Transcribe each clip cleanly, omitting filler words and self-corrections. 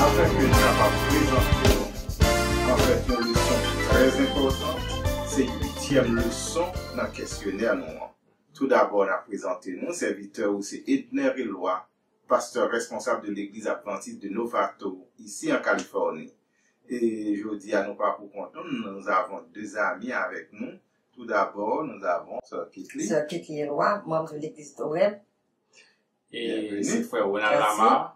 afin que nous capables présenter en fait une leçon très importante. C'est l'huitième leçon dans le questionnaire. Tout d'abord, on a présenté nos serviteurs où c'est Edner Eloy, pasteur responsable de l'église adventiste de Novato, ici en Californie. Et je dis à nos pas pour compte, nous avons deux amis avec nous. Tout d'abord, nous avons Sœur Kitli. Sœur Kitli Eloy, membre de l'église d'Oreb. Et c'est frère Ronald Lamar.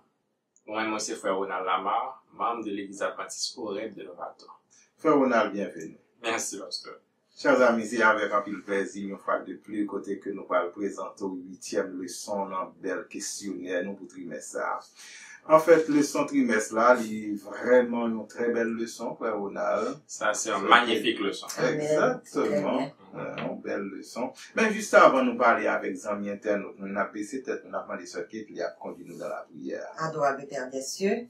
Moi, c'est frère Ronald Lamar, membre de l'église adventiste Oreb de Novato. Frère Ronald, bienvenue. Merci, pasteur. Chers amis, c'est avec un peu de plaisir, une fois de plus, côté que nous allons présenter au 8e leçon dans le bel questionnaire, nous pour trimestre. En fait, leçon trimestre là, il est vraiment une très belle leçon, frère Ronald. Ça, c'est une magnifique leçon. Exactement. Une belle leçon. Mais juste avant de nous parler avec les amis internautes, nous avons baissé tête, nous avons demandé ce qu'il a conduit nous dans la prière. Adorable Père des cieux,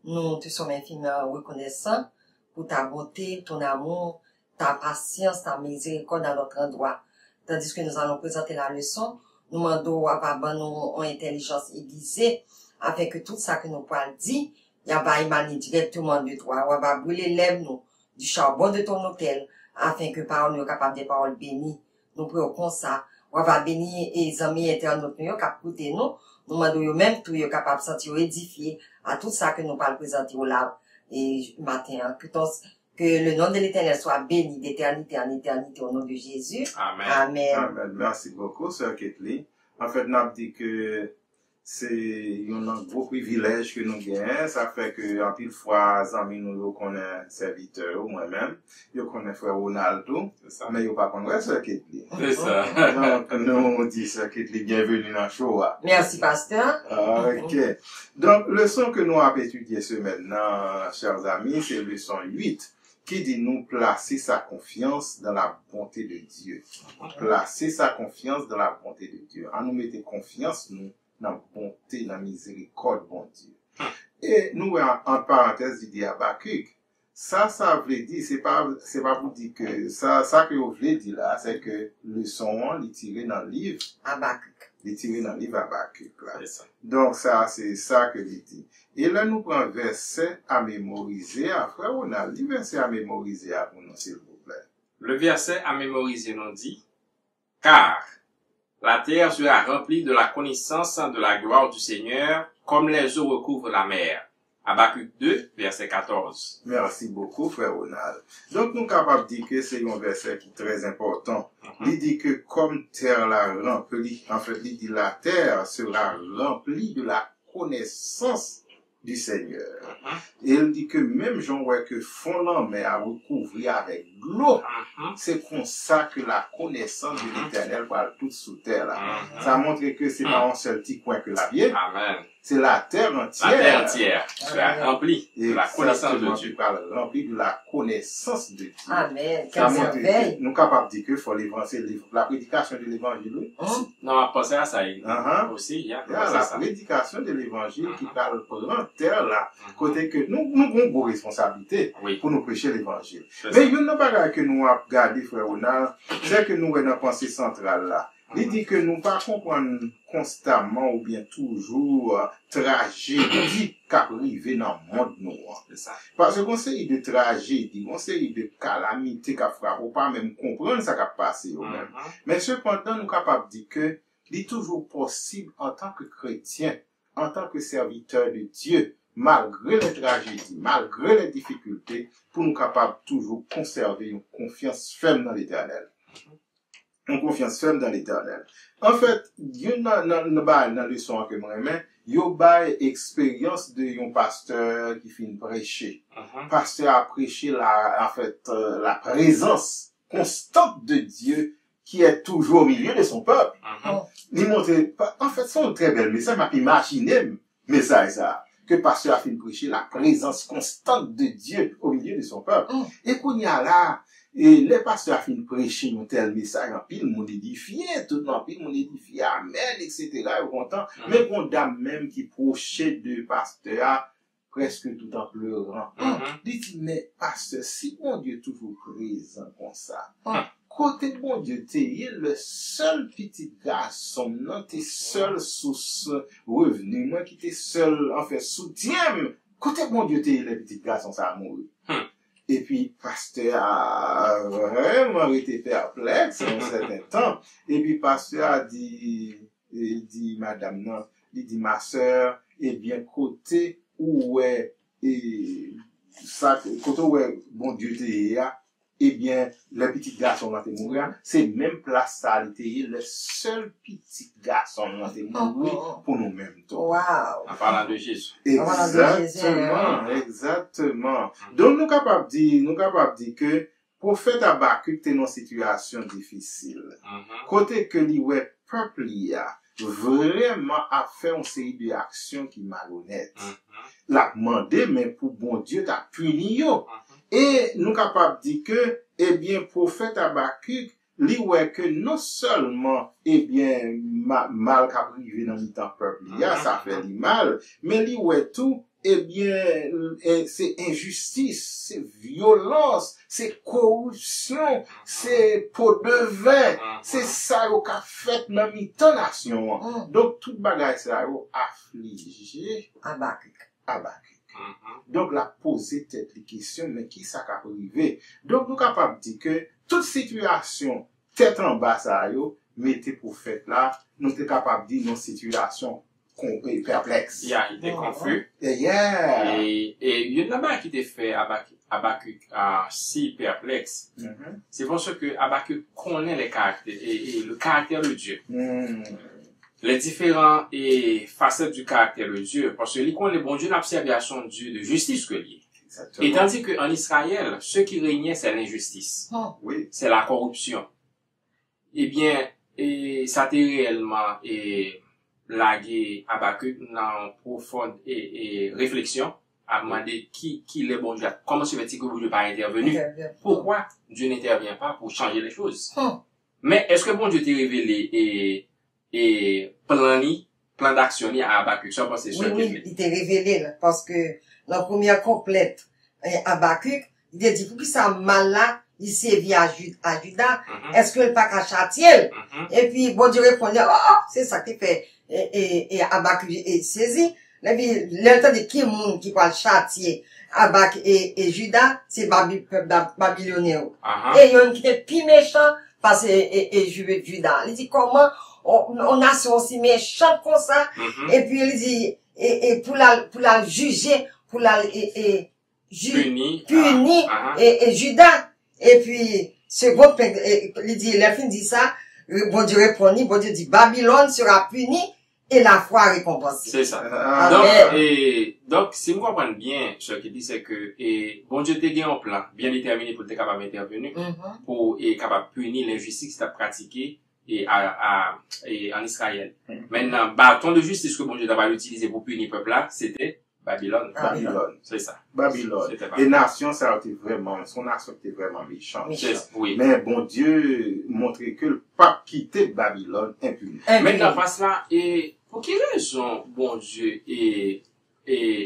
nous te sommes infiniment reconnaissants pour ta bonté, ton amour, ta patience, ta miséricorde à notre endroit. Tandis que nous allons présenter la leçon, nous demandons à nous une intelligence aiguisée, afin que tout ça que nous pouvons dire, il y a émané directement de toi. On va brûler lèvres nous du charbon de ton autel, afin que par nous capable des paroles bénies. Nous prions comme ça. On va bénir les amis internautes nous, qui nous demandons même tout, capable de sentir édifié à tout ça que nous parlons présenter au là et matin. Que le nom de l'Éternel soit béni d'éternité en éternité au nom de Jésus. Amen. Amen. Amen. Merci beaucoup, Sœur Kitli. En fait, nous avons dit que c'est un gros privilège que nous gagnons. Ça fait que, en pile fois, amis nous connaissent serviteurs, ou moi-même. Nous connaissons frère Ronaldo. Mais nous pas connaissent Sœur Kitli. C'est ça. Donc, nous disons Sœur Kitli, bienvenue dans le show. Merci, pasteur. Ok. Donc, leçon que nous avons étudiée ce maintenant, chers amis, c'est leçon 8. Qui dit nous placer sa confiance dans la bonté de Dieu. Placer sa confiance dans la bonté de Dieu. En nous mettre confiance, nous, dans la bonté, dans la miséricorde, bon Dieu. Et nous, en parenthèse, il dit Habakkuk. Ça veut dire, c'est pas pour dire que, ça que vous voulez dire là, c'est que le son, il est tiré dans le livre. Habakkuk. Il est tiré dans le livre Habakkuk, là. C'est ça. Donc, ça, c'est ça que il dit. Et là, nous prenons verset à mémoriser. Après, on a le verset à mémoriser à vous, s'il vous plaît. Le verset à mémoriser nous dit, car la terre sera remplie de la connaissance de la gloire du Seigneur, comme les eaux recouvrent la mer. Habakkuk 2, verset 14. Merci beaucoup, frère Ronald. Donc, nous sommes capables de dire que c'est un verset qui est très important. Il dit que comme terre la remplie, en fait, il dit la terre sera remplie de la connaissance du Seigneur. Et il dit que même j'en vois que fond la mer a recouvert avec l'eau. C'est comme ça que la connaissance de l'Éternel va tout sous terre là. Ça montre que c'est pas un seul petit coin que la vie. Amen. C'est la terre entière. La terre entière sera remplie de la connaissance de Dieu. Remplie de la connaissance de Dieu. Amen. Ça Quelle montre que merveille. nous sommes capables de dire que faut l'évangile, la prédication de l'évangile. Non, à penser à ça, aussi, il y a La ça. prédication de l'évangile qui parle pour terre là, côté que nous avons une bonne responsabilité pour nous prêcher l'évangile. Mais il y a une bagarre que nous avons gardé, frère Ronald, c'est que nous avons une pensée centrale là. Il dit que nous ne pas comprendre constamment ou bien toujours tragédie qui arrive dans le monde noir. Parce qu'on sait de tragédie, on sait de calamité qui frappe, ou pas même comprendre ça qui a passé. Mais cependant, nous sommes capables de dire que il est toujours possible en tant que chrétien, en tant que serviteur de Dieu, malgré les tragédies, malgré les difficultés, pour nous capables toujours conserver une confiance ferme dans l'Éternel. Une confiance ferme dans l'Éternel. En fait, Dieu dans la leçon que moi même, yo ba expérience de un pasteur qui finit prêcher. Pasteur a prêché la présence constante de Dieu qui est toujours au milieu de son peuple. Il montre, en fait, c'est un très bel message, m'a imaginé message ça. Que pasteur a fait prêcher la présence constante de Dieu au milieu de son peuple. Et qu'on y a là, et les pasteurs a fait prêcher un tel message, en pile, mon édifié, tout en pile, mon édifié, amen, etc., et content. Mais qu'on dame même qui prochait de pasteur, presque tout en pleurant. Dit, mais pasteur, si mon Dieu est toujours présent comme ça, côté de mon Dieu, t'es le seul petit garçon, non, t'es seul sous revenu, moi qui t'es seul, en fait, soutien Côté bon Dieu, les petits garçons, ça a mouru. Et puis, pasteur a vraiment été perplexe en un certain temps. Et puis, pasteur a dit madame, non, il dit, ma sœur, eh bien, côté où est, côté où est bon Dieu t'es, eh bien, le petit garçon là t'es mourir, c'est même place ça, le seul petit garçon là t'es mourir pour nous-mêmes. Wow. En parlant de Jésus. Exactement. Donc, nous capables de dire que, prophète Habakkuk t'es dans une situation difficile. Côté que li ouais, peuple y a, vraiment a fait une série d'actions qui malhonnêtes. L'a demandé, mais pour bon Dieu, t'as puni yo. Et nous capables de dire que, eh bien, prophète Habakkuk, li ouais que non seulement, eh bien, mal qu'a privé dans le temps peuple, ça fait du mal, mais li ouais tout, eh bien, c'est injustice, c'est violence, c'est corruption, c'est pot de vin, c'est ça qu'a fait dans le temps nation. Donc, tout bagage ça affligé Habakkuk. Donc, la poser tête les questions, mais qui ça qu'a privé? Donc, nous capables de dire que toute situation, tête en bas, ça yo, mettez pour fait là, nous sommes capables de dire nos situations perplexes. Il était confus. Et il y en a qui était fait Habakkuk si perplexe. C'est parce que Habakkuk connaît les caractères et le caractère de Dieu. Les différents facettes du caractère de Dieu, parce que les bons Dieu l'observation de Dieu de justice que lié. Et tandis qu'en Israël, ce qui régnait, c'est l'injustice. Oui. C'est la corruption. Eh bien, ça a été réellement lagué Habakkuk dans profonde réflexion, à demander qui les bons Dieu, comment se fait-il que bon Dieu pas intervenu? Pourquoi Dieu n'intervient pas pour changer les choses? Mais est-ce que bon Dieu t'est révélé et plan d'action à Habakkuk? Oui, il t'est révélé, là, parce que la première complète, Habakkuk, il a dit, pour que ça mal là, il s'est vu à Judas, est-ce que le pas qu'à châtier? Et puis, bon Dieu répondait, c'est ça qui fait, et Habakkuk est saisi. Là, le temps de qui monde qui va châtier, Habakkuk et Judas, c'est Babylonien. Et il y a un qui est plus méchant, parce que, Judas. Il dit, comment, on a aussi méchant comme ça, et puis il dit, et pour la juger, pour la, punir, et Judas, et puis, second, il dit, la fin dit ça, bon Dieu répondit, bon Dieu dit, Babylone sera puni, et la foi récompensée. C'est ça. Donc, si vous comprenez bien, ce qu'il dit, c'est que, bon Dieu t'a gagné un plan, bien déterminé pour être capable d'intervenir, pour être capable de punir l'injustice qu'il a pratiquée, en Israël. Maintenant, bâton de justice que bon Dieu va utiliser pour punir le peuple là, c'était Babylone. C'est ça. Babylone. Et nation, ça a été vraiment, son nation était vraiment méchante. Oui. Mais bon Dieu montrait que le pape quittait Babylone impuni. Maintenant, pas cela, et pour quelle raison bon Dieu et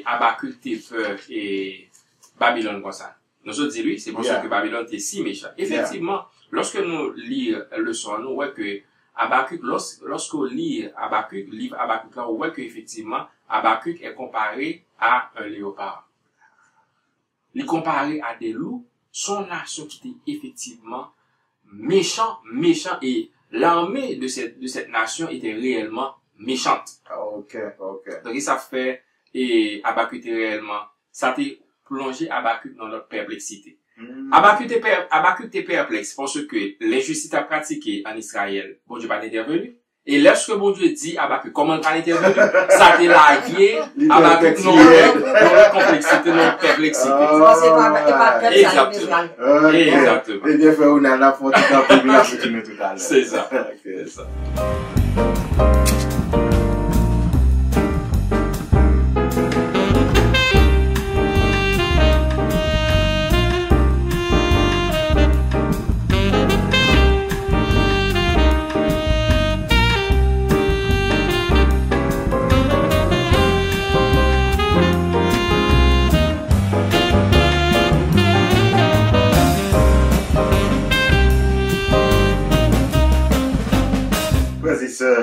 Habakkuk t'es peur et Babylone comme ça? Nous autres disons, oui, c'est pour ça que Babylone était si méchant. Effectivement, lorsque nous lisons le son, nous voyons que Habakkuk, lorsqu'on lit Habakkuk, livre Habakkuk là, on voit qu'effectivement, Habakkuk est comparé à un léopard. Il est comparé à des loups, son nation qui était effectivement méchant, et l'armée de cette nation était réellement méchante. Ok. Donc, ça fait, et Habakkuk était réellement, ça a été plongé Habakkuk dans leur perplexité. Habakkuk était perplexe parce que l'injustice a pratiquée en Israël, bon Dieu pas intervenu. Et lorsque bon Dieu dit Habakkuk comment pas intervenu, ça a été lagué Habakkuk non complexité, non perplexité. Exactement. Et bien fait on a la faute dans la population tout à l'heure. C'est ça. C'est ça.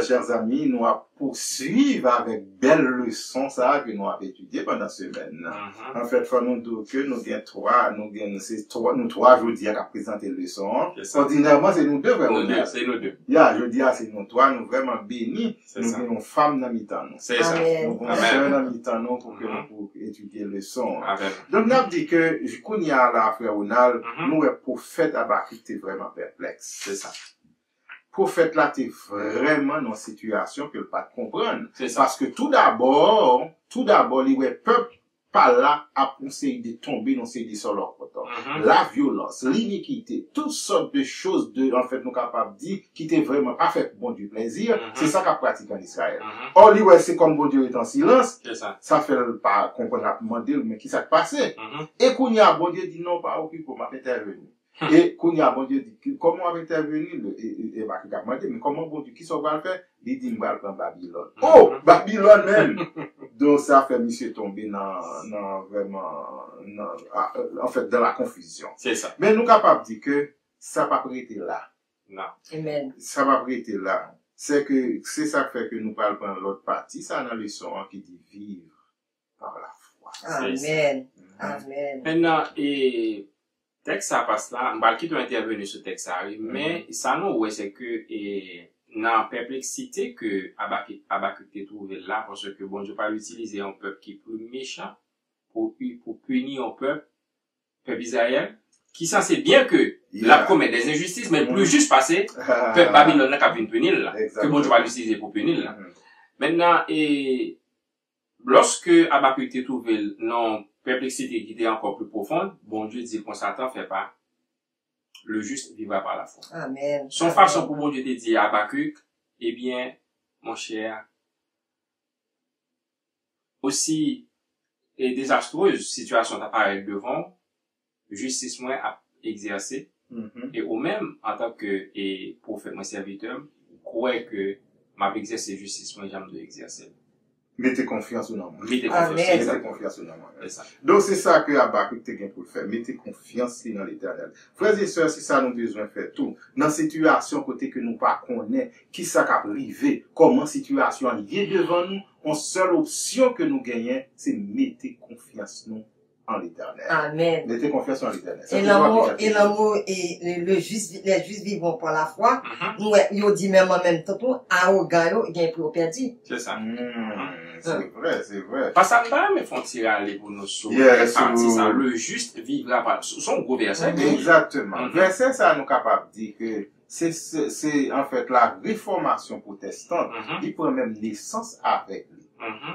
chers amis, nous allons poursuivre avec belles leçons ça que nous avons étudiées pendant la semaine. En fait, faut nous dire que nous avons trois jeudi à présenter les leçons. Ordinairement, c'est nous deux, vraiment. C'est nous deux. Jeudi, c'est nous trois, nous vraiment bénis. Nous avons une femme dans mi-temps. C'est ça. Nous avons une soeur dans mi-temps pour que nous pour étudier les leçons. Donc, nous avons dit que, quand il y a la frère Ronald, nous, le prophète Habakkuk était vraiment perplexe. C'est ça. Prophète là, t'es vraiment dans une situation que le pas comprendre. C'est ça. Parce que tout d'abord, les peuple pas là à conseiller de tomber dans ces sur leur côté. La violence, l'iniquité, toutes sortes de choses en fait, nous capables de dire, qui était vraiment pas fait pour bon Dieu plaisir, c'est ça qu'a pratiqué en Israël. Or, c'est comme bon Dieu est en silence, ça fait pas comprendre à demander, mais qui s'est passé. Et qu'on y a, bon Dieu dit non, pas occupé pour m'intervenir. Et quand il y a bon Dieu dit, comment on va intervenir, et va demander, mais comment bon Dieu, qui s'en va le faire? Il dit, on va le prendre Babylone. Oh, Babylone même! Donc, ça fait monsieur tomber en fait, dans la confusion. C'est ça. Mais nous capables de dire que ça va pas été là. Non. Amen. Ça va pas été là. C'est ça fait que nous parlons dans l'autre partie, ça dans la leçon qui dit vivre par la foi. Amen. Amen. Maintenant, texte ça passe là, on va quitter intervenir sur texte ça arrive, mais ça nous ouais c'est que dans perplexité que Habakkuk t'est trouvé là parce que bon Dieu pas utiliser un peuple qui est plus méchant pour punir un peuple Israël qui censé bien que la commet des injustices mais plus juste passé peuple Babylone qui a venu punir là que bon Dieu va l'utiliser pour punir là. Maintenant lorsque Habakkuk t'est trouvé non perplexité qui était encore plus profonde, bon Dieu dit qu'on s'attend, fait pas. Le juste vivra par la foi. Amen. Son façon pour bon Dieu te dire à Habakkuk, eh bien, mon cher, aussi, désastreuse situation t'apparaît devant, justice moins à exercer, et au même, en tant que, prophète, mon serviteur, croyez que m'a exercé justice moins jamais de exercer. Mettez confiance au nom. Mettez confiance au nom. Donc, c'est ça que Habakkuk te gagne pour le faire. Mettez confiance dans l'éternel. Frères et sœurs, c'est ça nous besoin de faire tout. Dans situation côté que nous pas connaît, qui ça qui arrivé, comment situation est devant nous, une seule option que nous gagnons, c'est mettez confiance nous en l'éternel. Amen. Mettez confiance en l'éternel. Et l'amour et les justes vivons par la foi. Nous, ils dit même en même temps, arrogant, il y a un peu perdu. C'est ça. C'est vrai. Parce que ça me font tirer aller pour nous sauver. Ça, le juste vivra par son gros verset. Exactement. Verset, ça nous capable de dire que c'est en fait la réformation protestante qui prend même naissance avec lui.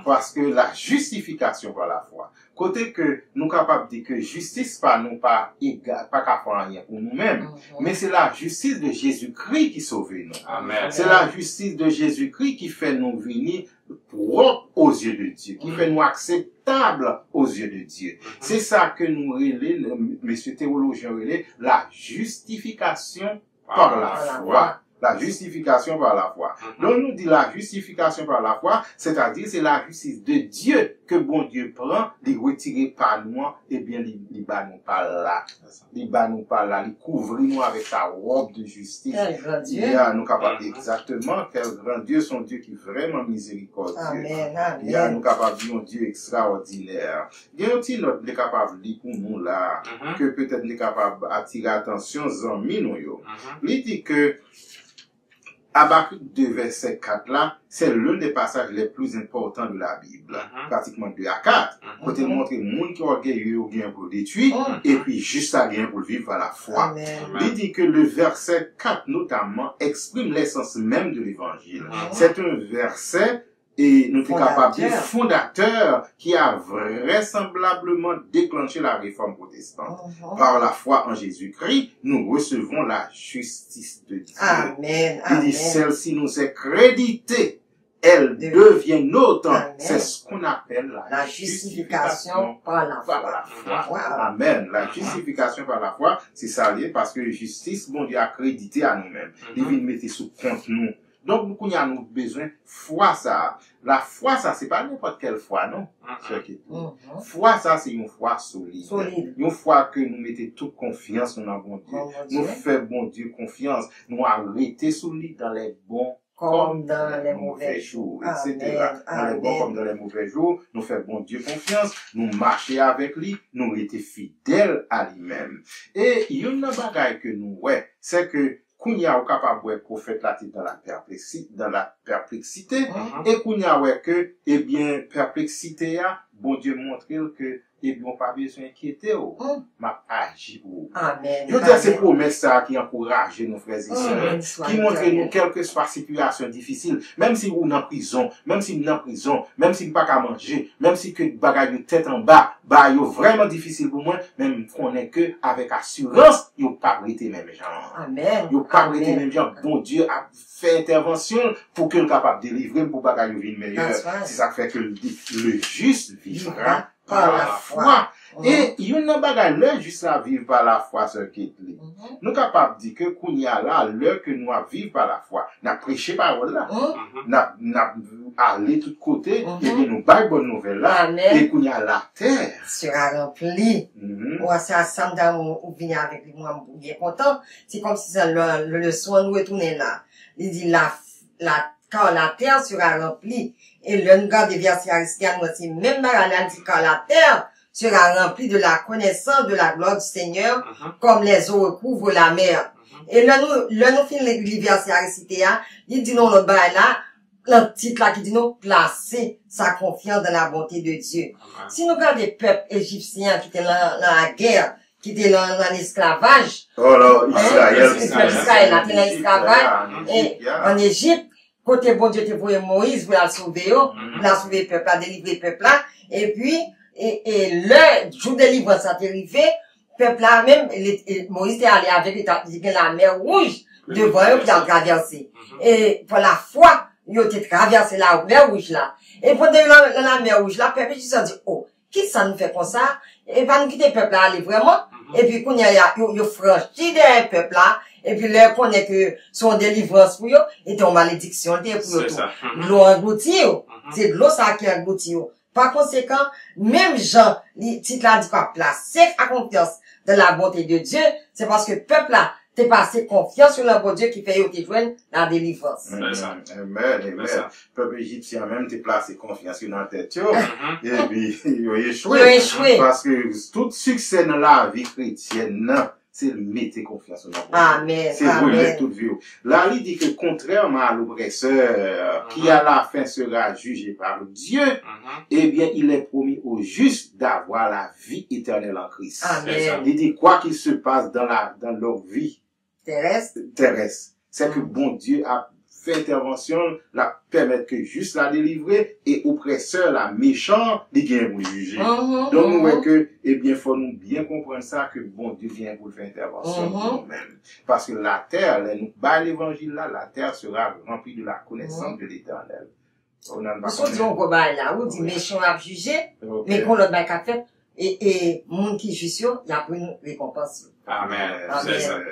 Parce que la justification par la foi, côté que nous capables de dire que justice par nous pas égal, pas qu'à faire rien pour nous-mêmes, mais c'est la justice de Jésus-Christ qui sauve nous. Amen. C'est la justice de Jésus-Christ qui fait nous venir propres aux yeux de Dieu, qui fait nous acceptables aux yeux de Dieu. C'est ça que nous relais, messieurs théologiens relais, la justification par la foi. La justification par la foi. Donc, nous dit la justification par la foi, c'est-à-dire c'est la justice de Dieu que bon Dieu prend, les retirer par nous, et bien, les bat nous par là. Les bat nous par là, les couvrir nous avec sa robe de justice. Quel grand Dieu. Nous capables exactement, quel grand Dieu, son Dieu qui est vraiment miséricordieux. Amen, amen. Nous capables de dire un Dieu extraordinaire. Il y a un petit note, les capables de lire pour nous là, que peut-être les capables d'attirer attention, zanmi nous yo. Il dit que, Habakkuk 2, verset 4 là, c'est l'un des passages les plus importants de la Bible. Pratiquement 2 à 4. Côté de montrer le monde qui est orgueilleux ou bien pour le détruire, et puis juste à bien pour le vivre à la foi. Amen. Il dit que le verset 4 notamment exprime l'essence même de l'évangile. C'est un verset et nous sommes capables de dire fondateur qui a vraisemblablement déclenché la réforme protestante. Par la foi en Jésus-Christ, nous recevons la justice de Dieu. Amen. Il dit celle-ci nous est créditée, elle devient nôtre. C'est ce qu'on appelle la justification par la foi. Amen. La justification par la foi, c'est ça lié parce que justice, bon Dieu a crédité à nous-mêmes. Il vient mettre sous compte nous. Donc, nous avons besoin foi ça. La foi ça, c'est pas n'importe quelle foi, non? Foi ça, c'est une foi solide. Une foi que nous mettons toute confiance dans bon Dieu. Nous faisons bon Dieu confiance. Nous arrêtons sous lui dans les bons comme dans les mauvais jours, etc. Dans les bons comme dans les mauvais jours, nous faisons bon Dieu confiance, nous marcher avec lui, nous étions fidèles à lui-même. Et il y a une bagaille que nous, c'est que Kounya ou capable de prophète là dans la perplexité, et Kounya que, eh bien, perplexité bon Dieu montre que, eh bien, on pas besoin d'inquiéter, m'a agi ou. Amen. Je veux dire, c'est promesse ça qui encourage nos frères et sœurs, qui montre nous, quelle que soit la situation difficile, même si vous en prison, même si vous en prison, même si vous pas qu'à manger, même si que bagaille tête en bas, yo vraiment difficile pour moi, même qu'on est que, avec assurance, yo pas prêté même gens. Amen. Yo pas prêté même gens. Bon Dieu a fait intervention pour qu'il soit capable de délivrer pour bagaille vienne meilleur. C'est ça fait que le juste vivra par la foi. Et il y a une bagaille, l'heure juste à vivre par la foi, ce qui est. Nous capables de dire que Kounia là, l'heure que nous à vivre par la foi, n'a prêché parole là, n'a allé tout côté, et bien nous baille bonne nouvelle là, et Kounia la terre sera remplie. C'est à Samda où vient avec lui, moi, bien content. C'est comme si ça, le soin nous retourner là. Il dit quand la terre sera remplie, et le regard des versets aristiens, c'est même Maranal dit quand la terre sera remplie de la connaissance de la gloire du Seigneur, comme les eaux recouvrent la mer. Et là, nous finissons les versets aristiens, il dit non, le bail là, le titre là qui dit non, placer sa confiance dans la bonté de Dieu. Si nous regardons les peuples égyptiens qui étaient dans la guerre, qui étaient dans l'esclavage, Israël, là, dans l'esclavage, et en Égypte, côté bon Dieu te voyait Moïse, pour la sauver, pour la sauver le peuple, délivrer le peuple là, et puis, et le jour de délivrance ça t'est arrivé, peuple là même, Moïse est allé avec la mer rouge, devant eux, puis il a traversé. Et pour la foi, il a traversé la mer rouge là. Et pendant la mer rouge là, peuple, ils se sont dit, oh, qui ça nous fait comme ça? Et pas nous quitter le peuple là, aller vraiment. Et puis, quand il y a franchi des peuple là, et puis là, qu'on est que son délivrance pour eux, et ton malédiction, pour eux tout. L'eau engloutie, c'est de l'eau ça qui engloutit. Par conséquent, même Jean, les titres là dit quoi, placer à confiance dans la bonté de Dieu, c'est parce que le peuple là, t'es passé confiance sur le bon Dieu qui fait yo te joindre la délivrance. Amen. Peuple égyptien même t'es placé confiance dans la tête, et puis, il a échoué. Parce que tout succès dans la vie chrétienne, c'est le mettre confiance dans la bonté. Amen. C'est brûler toute vie. Là, il dit que contrairement à l'oppresseur, qui à la fin sera jugé par Dieu, eh bien, il est promis aux justes d'avoir la vie éternelle en Christ. Amen. Il dit quoi qu'il se passe dans leur vie terrestre, c'est que bon Dieu a fait intervention, la permettre que juste la délivrer, et oppresseur, la méchant, il vient pour juger. Donc, nous voyons que, eh bien, faut nous bien comprendre ça, que bon Dieu vient pour faire intervention pour nous-mêmes. Parce que la terre, nous bat l'évangile là, la terre sera remplie de la connaissance de l'éternel. On dit on go là, on dit méchant à juger, mais qu'on le bail qu'a fait, et monde qui juge, il y a une récompense. Amen.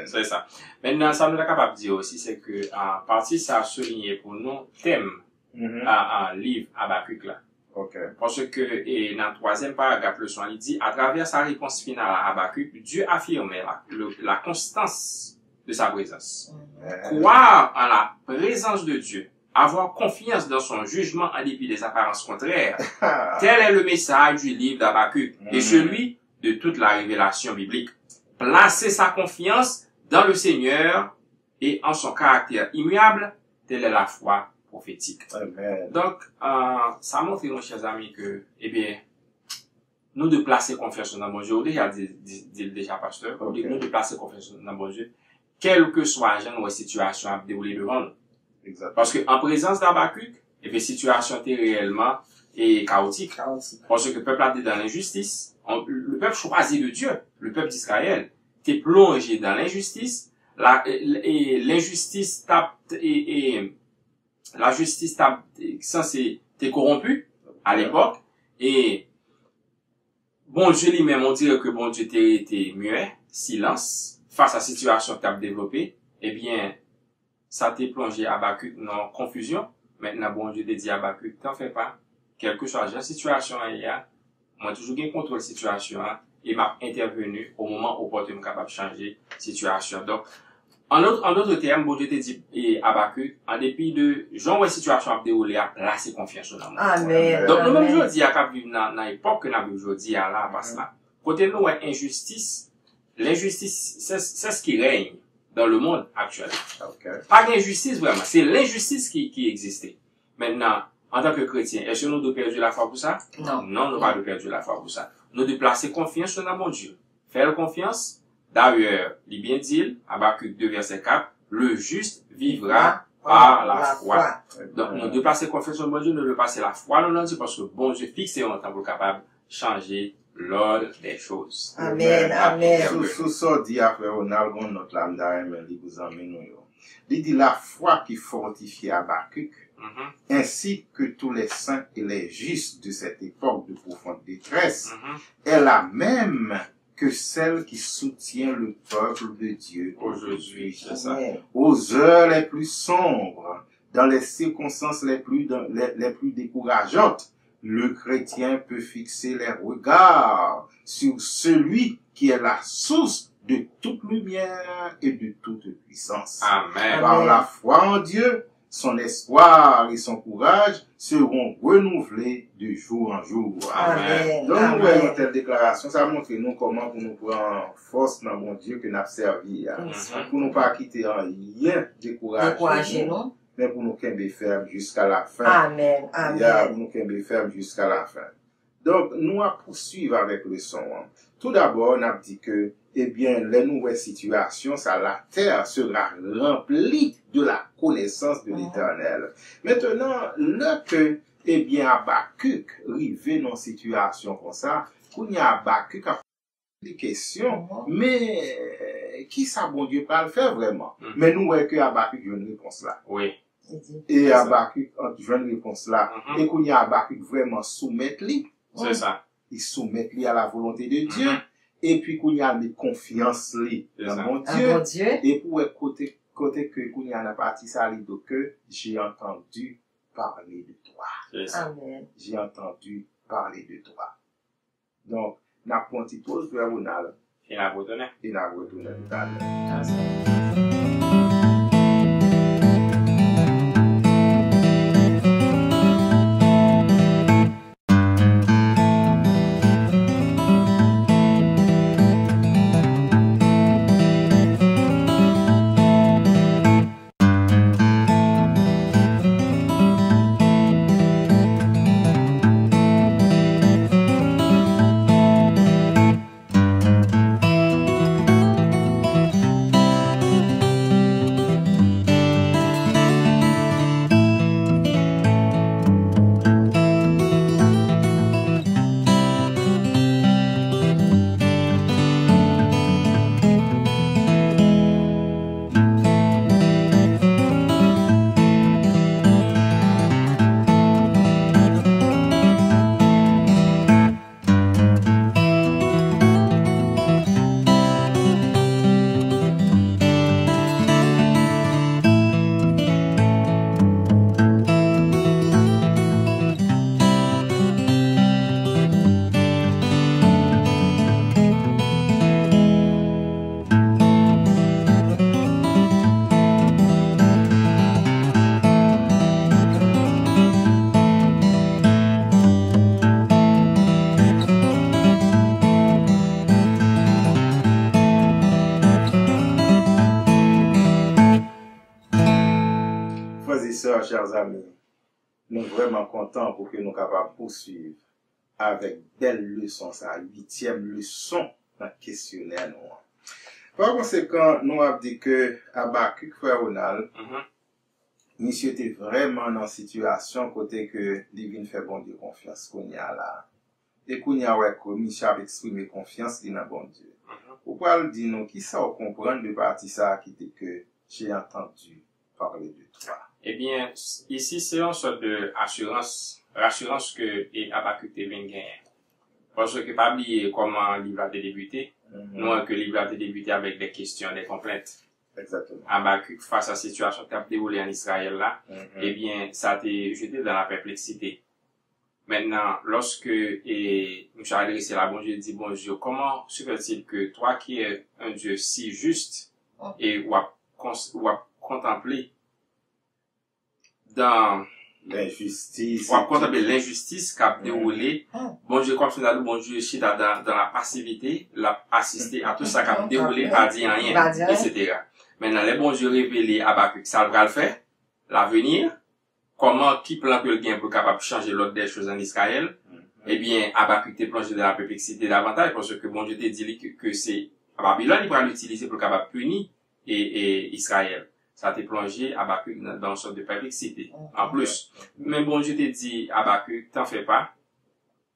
C'est ça. Maintenant, ça nous est capable de dire aussi, c'est que, en partie, ça a souligné pour nous, thème, un livre Habakkuk là. Parce que, et dans le troisième paragraphe, le soin, il dit, à travers sa réponse finale à Habakkuk, Dieu affirmait la constance de sa présence. Croire en la présence de Dieu, avoir confiance dans son jugement en dépit des apparences contraires, tel est le message du livre d'Habakkuk et celui de toute la révélation biblique. Placer sa confiance dans le Seigneur et en son caractère immuable, telle est la foi prophétique. Amen. Donc, ça montre, nos chers amis, que, eh bien, nous de placer confiance dans mon Dieu, ou déjà pasteur, nous de placer confiance dans mon Dieu, quelle que soit la situation à dérouler devant nous. Exactement. Parce que en présence d'Habakkuk, eh bien, situation était réellement chaotique. Parce que le peuple a été dans l'injustice. Le peuple choisi de Dieu, le peuple d'Israël, t'es plongé dans l'injustice, la justice t'es corrompu à l'époque, et bon Dieu lui-même, on dirait que bon Dieu était muet, silence, face à la situation que t'as développée, eh bien, ça t'est plongé Habakkuk dans confusion. Maintenant, bon Dieu te dit Habakkuk, t'en fais pas, quelque chose, la situation hier, moi toujours bien contrôle la situation, et m'a intervenu au moment où je suis capable de changer la situation. Donc, En d'autres termes, bon Dieu te dit, et Habakkuk, en dépit de, genre, situation à dérouler, à placer confiance dans moi. Amen. Donc, nous, même aujourd'hui, à vivre dans l'époque que nous avons aujourd'hui, à là, parce là. Côté nous, injustice, l'injustice, c'est ce qui règne dans le monde actuel. Pas d'injustice, vraiment. C'est l'injustice qui existait. Maintenant, en tant que chrétien, est-ce que nous devons perdre la foi pour ça? Non. Non, nous ne devons pas perdre la foi pour ça. Nous devons placer confiance dans mon Dieu. Faire confiance. D'ailleurs, il bien dit, Habakkuk 2, verset 4, le juste vivra par la foi. Donc, nous devons placer confiance dans mon Dieu, nous devons placer la foi dans notre Dieu, parce que bon Dieu fixe en tant que capable de changer l'ordre des choses. Amen, amen. Sous ça, dit après, on a notre lame d'arrêt, il vous emmène. Il dit la foi qui fortifie Habakkuk, ainsi que tous les saints et les justes de cette époque de profonde détresse, est la même que celle qui soutient le peuple de Dieu aujourd'hui. Aux heures les plus sombres, dans les circonstances les plus décourageantes, le chrétien peut fixer les regards sur celui qui est la source de toute lumière et de toute puissance. Amen. Par la foi en Dieu, son espoir et son courage seront renouvelés de jour en jour. Amen. Donc, nous voyons une telle déclaration, ça montre nous comment pour nous prendre force dans mon Dieu que nous avons servi. Pour nous pas quitter en rien décourager, non? mais pour nous qu'un ferme jusqu'à la fin. Amen. Amen. Pour nous qu'un ferme jusqu'à la fin. Donc, nous allons poursuivre avec le son. Tout d'abord, on a dit que, eh bien, les nouvelles situations, ça, la terre sera remplie de la connaissance de l'Éternel. Maintenant, là que, eh bien, Habakkuk arrive dans une situation comme ça, qu'on y a Habakkuk a des questions, mais qui ça, bon Dieu, pas le faire vraiment? Mais nous, voyons que Habakkuk a une réponse là. Oui. Et Habakkuk a une réponse là. Et qu'on y a Habakkuk vraiment soumettre lui. C'est ça. Il soumet lui à la volonté de Dieu. Et puis, qu'on y a mis confiance lui dans mon Dieu. Et pour côté que qu'on y a la partie ça, il dit que j'ai entendu parler de toi. Amen. J'ai entendu parler de toi. Donc, n'a pas un petit pause pour vous n'aller. Et n'a retourné. Et n'a retourné tout à l'heure. Chers amis, nous sommes vraiment contents pour que nous soyons capables de poursuivre avec belle leçon, sa 8e leçon dans le questionnaire. Par conséquent, nous avons dit que Habakkuk, frère Ronald, monsieur était vraiment dans une situation côté que divine fait bon Dieu confiance qu'on y a là. Et qu'on y a ouais que monsieur a exprimé confiance dans bon Dieu. Pourquoi le dit nous qui ça comprendre de partie ça qui dit que j'ai entendu parler de toi. Eh bien, ici, c'est une sorte de rassurance que Habakkuk te vient gagner. Parce que pas oublier comment le livre a débuté. Nous, que le livre a débuté avec des questions, des complaintes. Exactement. Habakkuk, face à la situation qui a déroulé en Israël là, eh bien, ça a été jeté dans la perplexité. Maintenant, lorsque, nous avons adressé la bon Dieu, dit, bon Dieu, comment se fait-il que toi qui es un Dieu si juste, et contempler dans l'injustice. On va contempler l'injustice qui a déroulé. Bon Dieu, comme ça, bon Dieu, chita dans la passivité, l'a assisté à tout ça qui a déroulé, pas dit rien, etc. Maintenant, les bons Dieu révélés à Habakkuk, ça va le faire, l'avenir, comment, qui plan que le gain pour capable de changer l'ordre des choses en Israël. Eh bien, Habakkuk t'est plongé dans la perplexité davantage parce que bon Dieu t'a dit que c'est Babylone, il va l'utiliser pour capable punir et Israël. Ça t'est plongé Habakkuk dans une sorte de perplexité. En plus, mais bon Dieu t'a dit Habakkuk, t'en fais pas,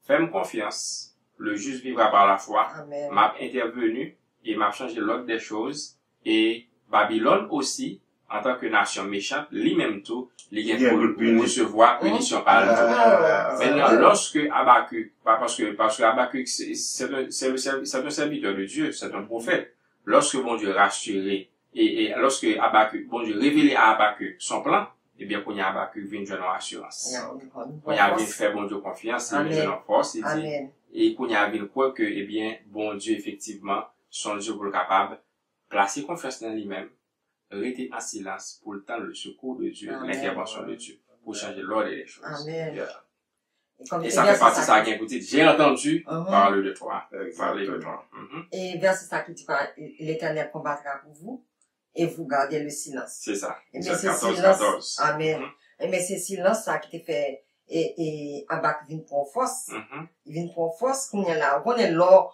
fais-moi confiance, le juste vivra par la foi. M'a intervenu et m'a changé l'ordre des choses et Babylone aussi, en tant que nation méchante, lui-même tout, il vient pour recevoir punition par le tout. Maintenant, lorsque Habakkuk, parce que Habakkuk, c'est un serviteur de Dieu, c'est un prophète. Lorsque bon Dieu rassuré, et lorsque Habakkuk, bon Dieu révélé à Habakkuk son plan, eh bien, quand Habakkuk vient de donner assurance. Quand il vient faire bon Dieu confiance, il vient de donner force, et quand il vient croire que, eh bien, bon Dieu, effectivement, son Dieu pour le capable, placer confiance dans lui-même, rester en silence pour le temps le secours de Dieu, l'intervention de Dieu, pour changer l'ordre des choses. Amen. Et ça fait partie de ça qui est dit, j'ai entendu parler de toi. Parler de toi. Et verset ça qui dit, l'Éternel combattra pour vous, et vous gardez le silence. C'est ça. Et mais c'est silence. Amen. Et mais c'est silence ça qui te fait, et Habakkuk vient pour force. Il vient pour force, qu'on est là, on est là,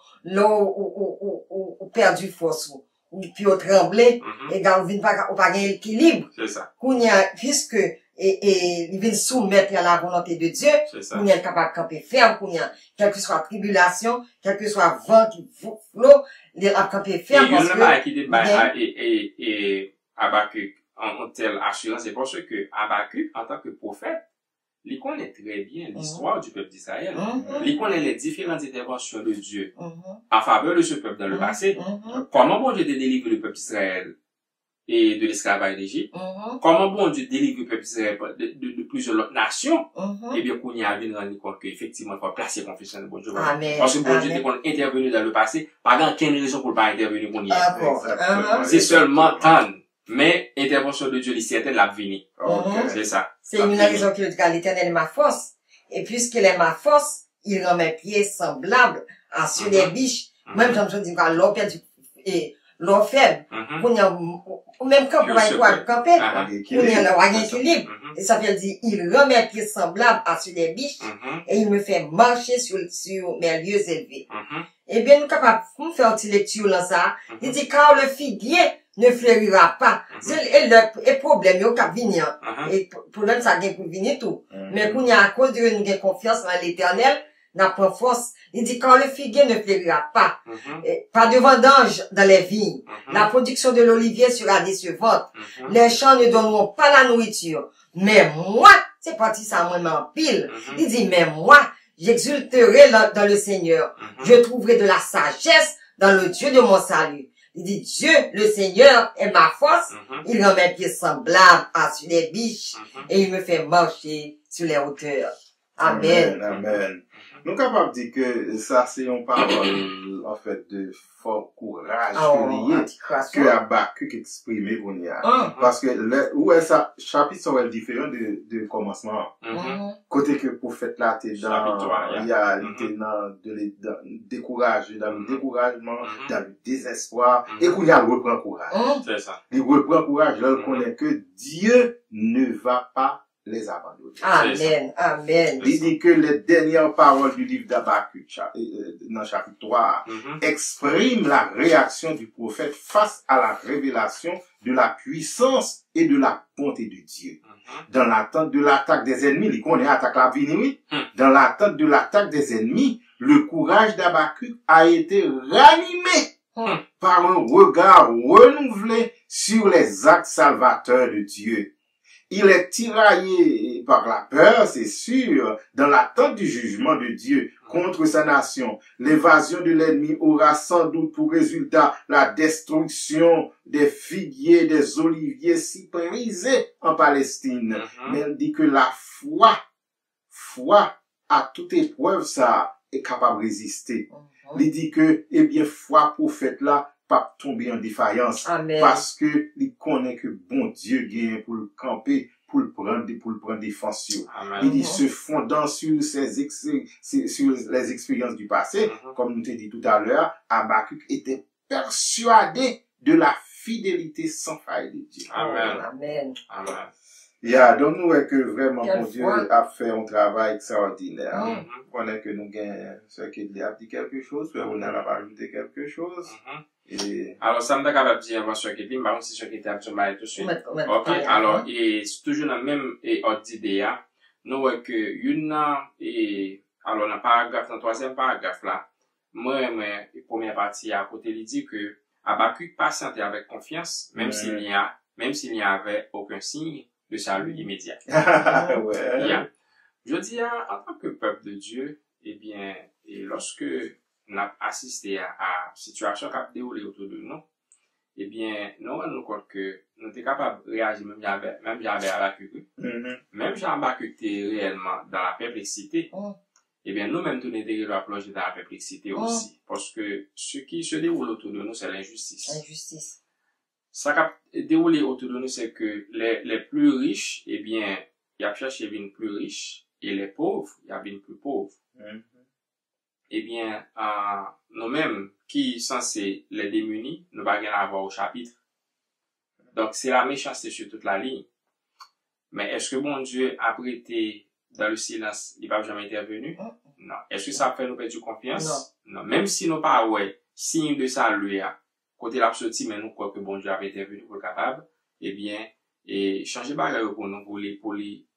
ou perdu force, ou puis au tremblé, et quand on vient pas gagner l'équilibre. C'est ça. Qu'on y a, puisque, il vient soumettre à la volonté de Dieu, qu'on est capable de camper ferme, qu'on y a, quelle que soit tribulation, quel que soit vent qui flot, il est à camper ferme. Et Habakkuk, en telle assurance, c'est parce que Habakkuk, en tant que prophète, il connaît très bien l'histoire du peuple d'Israël. Il connaît les différentes interventions de Dieu en faveur de ce peuple dans le passé. Comment bon Dieu délivre le peuple d'Israël et de l'esclavage d'Égypte. Comment bon Dieu délivre le peuple d'Israël de plusieurs autres nations. Et bien, qu'on y a vu rendre compte qu'effectivement, il faut placer confiance dans le bon Dieu. Parce que bon Dieu est intervenu dans le passé, pas dans quelle raison pour ne pas intervenir qu'on y est. C'est seulement tant. Mais, intervention de Dieu, c'est certaine, l'avenir. C'est ça. C'est une raison qui dit l'Éternel est ma force. Et puisqu'il est ma force, il rend mes pieds semblables à ceux des biches. Même, j'en dis, l'eau perdu, et l'eau faible. On y a, même quand on va y camper, on y a un équilibre. Et ça veut dire, il rend mes pieds semblables à ceux des biches, et il me fait marcher sur mes lieux élevés. Eh bien, nous sommes capables de faire une petite lecture dans ça. Il dit, car le figuier ne fleurira pas. C'est le problème, il y a venir. Et le problème, ça vient pour venir tout. Mais quand il y a à cause de nous avons confiance dans l'Éternel, n'a pas force. Il dit, quand le figuier ne fleurira pas, pas de vendange dans les vignes, la production de l'olivier sera décevante, les champs ne donneront pas la nourriture. Mais moi, c'est parti ça, moi, m'en pile. Il dit, mais moi, j'exulterai dans le Seigneur. Je trouverai de la sagesse dans le Dieu de mon salut. Il dit, Dieu, le Seigneur, est ma force. Il rend mes pieds semblables à sur les biches et il me fait marcher sur les hauteurs. Amen. Amen. Nous sommes capables de dire que ça, c'est une parole, en fait, de fort courage que Habakkuk exprimé pour nous. Parce que, où est ça, chapitre est différent de commencement. Côté que le prophète là, t'es dans, il y a, dans le découragé, dans le découragement, dans le désespoir, et qu'on y a reprend courage. C'est ça. Il reprend courage, là, on connaît que Dieu ne va pas les abandonner. Amen, amen. Il dit que les dernières paroles du livre d'Habakkuk, dans chapitre 3, expriment la réaction du prophète face à la révélation de la puissance et de la bonté de Dieu. Dans l'attente de l'attaque des ennemis, il connaît l'attaque la vie, dans l'attente de l'attaque des ennemis, le courage d'Habakkuk a été ranimé par un regard renouvelé sur les actes salvateurs de Dieu. Il est tiraillé par la peur, c'est sûr, dans l'attente du jugement de Dieu contre sa nation. L'évasion de l'ennemi aura sans doute pour résultat la destruction des figuiers, des oliviers si prisés en Palestine. Mais elle dit que la foi à toute épreuve, ça est capable de résister. Il dit que, eh bien, foi prophète là, pas tomber en défaillance. Amen. Parce que il connaît que bon Dieu gagne pour le camper, pour le prendre défense. Il dit se fondant sur sur les expériences du passé, comme nous t'ai dit tout à l'heure, Habakkuk était persuadé de la fidélité sans faille de Dieu. Amen. Amen. Amen. Donc nous voyons que vraiment Quelle bon Dieu foi. a fait un travail extraordinaire. Mhm. On est que nous gagnons ce qu'il a dit quelque chose, on a ajouté quelque chose. Et... Alors, ça me capable de dire avant ce qui est, mais si ce qui est absolument tout de suite. Ok, Parler. alors, et c'est toujours dans le même ordre d'idée, nous voyons que alors, dans le paragraphe, dans le troisième paragraphe là, moi, première partie, à côté, il dit que Habakkuk patientait avec confiance, même s'il n'y avait aucun signe de salut immédiat. Ouais. Yeah. Je dis, en tant que peuple de Dieu, eh bien, et lorsque on a assisté à situation qui a déroulé autour de nous, eh bien, nous rendons compte que nous sommes capables de réagir, même j'avais Habakkuk. Même Habakkuk était réellement dans la perplexité. Eh bien, nous-mêmes, nous sommes plongés dans la perplexité aussi. Parce que ce qui se déroule autour de nous, c'est l'injustice. Injustice. Ça qui a déroulé autour de nous, c'est que les plus riches, eh bien, ils ont cherché une plus riche, et les pauvres, ils ont une plus pauvre. Eh bien, nous-mêmes, qui censés les démunis, nous n'avons rien à voir au chapitre. Donc, c'est la méchanceté sur toute la ligne. Mais est-ce que bon Dieu a prêté dans le silence, il n'a pas jamais intervenu? Non. Est-ce que ça fait nous perdre confiance? Non. Même si nous pas, signe de salut, côté l'absoluti, mais nous croyons que bon Dieu avait intervenu pour le capable, eh bien, et changer bagarre pour nous, pour les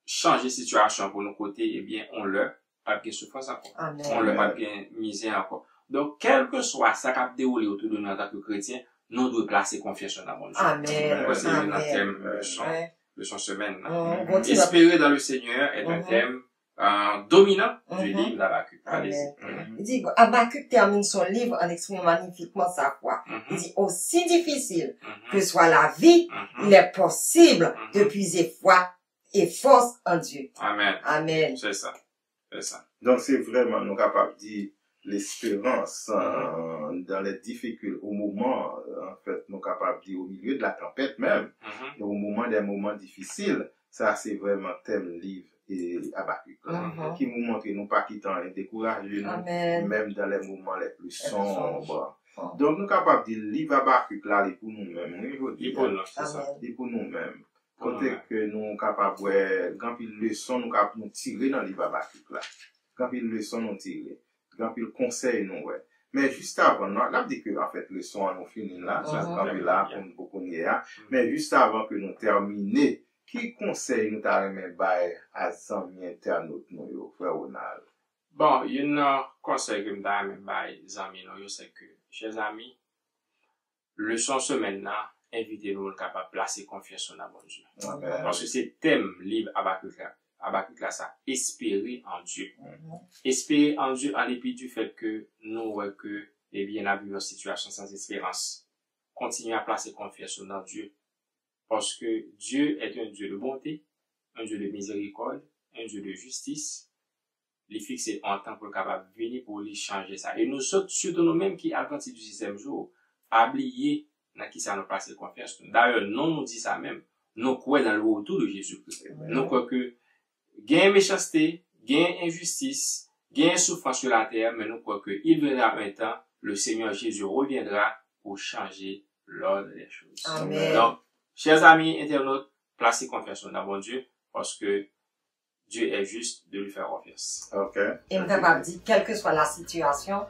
changer situation pour nos côtés, eh bien, on leur pas bien souffrance encore. Amen. On leur pas bien misère encore. Donc, quel que soit ça qui a déroulé autour de nous en tant que chrétiens, nous devons placer confiance dans bon Dieu. Amen. C'est un Amen. thème de son semaine. Continue. Espérer dans le Seigneur est un thème dominant du livre d'Habakkuk. Allez-y. Il dit, Habakkuk termine son livre en exprimant magnifiquement sa foi. Il dit, aussi difficile que soit la vie, il est possible de puiser foi et force en Dieu. Amen. Amen. C'est ça. C'est ça. Donc c'est vraiment nous capables de dire l'espérance dans les difficultés, au moment, en fait, nous capables de dire au milieu de la tempête même, et au moment des moments difficiles, ça c'est vraiment thème livre et Habakkuk, qui nous montre nous pas quittants et décourager nous, même dans les moments les plus sombres. Donc nous capables de dire livre Habakkuk là, il pour nous-mêmes, il pour nous, c'est ça. Il pour nous-mêmes. Côté que nous capables de quand il leçon nous capables nous tirer dans le livre Habakkuk là. Quand il leçon nous tirer, quand il conseil nous mais juste avant nous on dit que en fait leçon nous fini là, ça quand il là pour nous beaucoup mais juste avant que nous terminer, qui conseille nous ta remet bail à amis internautes nous frère Ronald? Bon, il y a un conseil que me donne bail amis nous, c'est que chers amis, leçon semaine là, invitez-nous capable de placer confiance en bon Dieu. Parce que c'est thème livre Habakkuk là, ça, espérer en Dieu. Espérer en Dieu en dépit du fait que nous, eh bien, la vie en situation sans espérance. Continuez à placer confiance en Dieu. Parce que Dieu est un Dieu de bonté, un Dieu de miséricorde, un Dieu de justice. Les fixer en temps pour capable venir pour les changer ça. Et nous sommes, surtout nous-mêmes qui, à partir du 6e jour, oublier dans qui ça nous place confiance. D'ailleurs, nous dit ça même. Nous croyons dans le retour de Jésus-Christ. Nous croyons que gain méchanceté, gain injustice, gain souffrance sur la terre, mais nous croyons qu'il viendra un temps, le Seigneur Jésus reviendra pour changer l'ordre des choses. Amen. Donc, chers amis internautes, placez confiance en bon Dieu, parce que Dieu est juste de lui faire confiance. Et je capable de dire, quelle que soit la situation,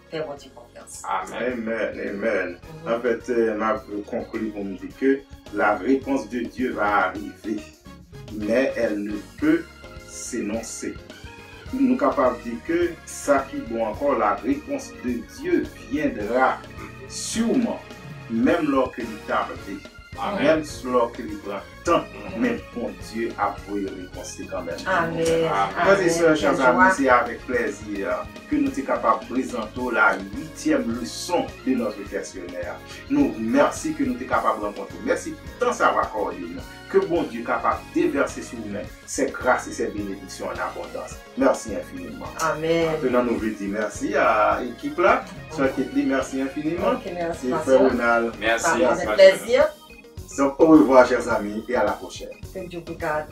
fais bon Dieu confiance. Amen. Amen. En fait, ma conclu pour me dire que la réponse de Dieu va arriver, mais elle ne peut s'énoncer. Nous sommes capables de dire que ça qui est bon encore, la réponse de Dieu viendra sûrement, même lorsque il tarde, même lorsque il prend temps, mais bon Dieu a voué réponse quand même. Amen. Frères et sœurs, chers amis, c'est avec plaisir que nous sommes capables de présenter la 8e leçon de notre questionnaire. Nous merci que nous sommes capables de rencontrer. Merci pour tant savoir accordé. Que bon Dieu est capable de déverser sur nous-mêmes ses grâces et ses bénédictions en abondance. Merci infiniment. Amen. Maintenant, nous voulons dire merci à l'équipe là. Merci infiniment. Ok, merci. Et frère Ronald. Merci. Avec plaisir. Donc, au revoir, chers amis, et à la prochaine. Que Dieu vous garde.